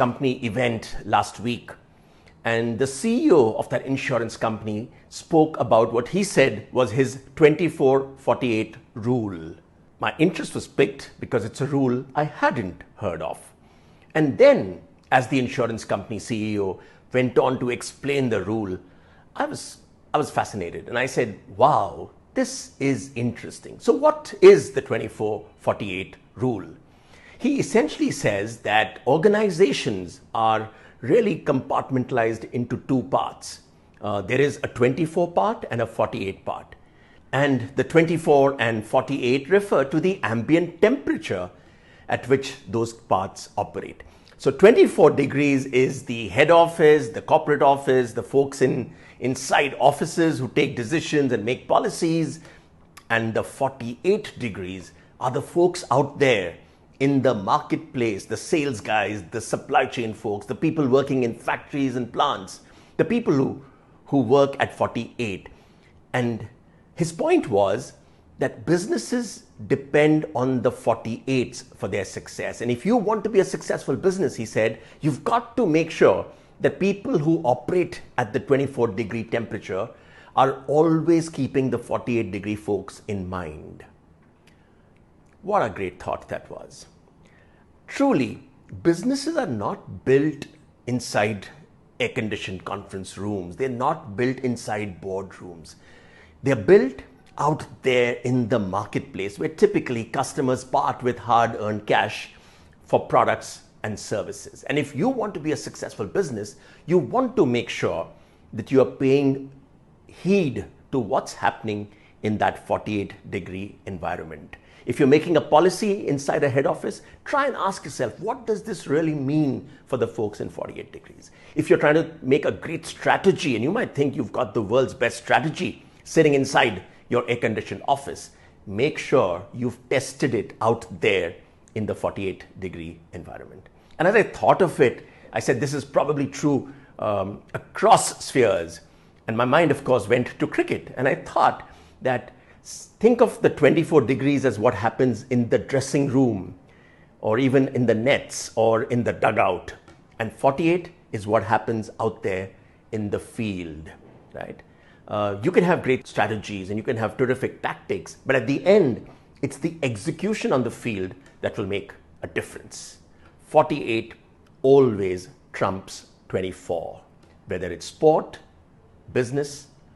company event last week, and the CEO of that insurance company spoke about what he said was his 24-48 rule. My interest was piqued because it's a rule I hadn't heard of. And then, as the insurance company CEO went on to explain the rule, I was fascinated, and I said, wow, this is interesting. So what is the 24-48 rule? He essentially says that organizations are really compartmentalized into two parts. There is a 24 part and a 48 part. And the 24 and 48 refer to the ambient temperature at which those parts operate. So 24 degrees is the head office, the corporate office, the folks inside offices who take decisions and make policies. And the 48 degrees are the folks out there in the marketplace, the sales guys, the supply chain folks, the people working in factories and plants, the people who work at 48. And his point was that businesses depend on the 48s for their success. And if you want to be a successful business, he said, you've got to make sure that people who operate at the 24-degree temperature are always keeping the 48-degree folks in mind. What a great thought that was. Truly, businesses are not built inside air-conditioned conference rooms. They're not built inside boardrooms. They're built out there in the marketplace, where typically customers part with hard-earned cash for products and services. And if you want to be a successful business, you want to make sure that you are paying heed to what's happening in that 48-degree environment. If you're making a policy inside a head office, try and ask yourself, what does this really mean for the folks in 48 degrees? If you're trying to make a great strategy, and you might think you've got the world's best strategy sitting inside your air-conditioned office, make sure you've tested it out there in the 48-degree environment. And as I thought of it, I said this is probably true across spheres. And my mind, of course, went to cricket. And I thought that think of the 24 degrees as what happens in the dressing room, or even in the nets, or in the dugout. And 48 is what happens out there in the field, right? You can have great strategies and you can have terrific tactics, but at the end, it's the execution on the field that will make a difference. 48 always trumps 24, whether it's sport, business,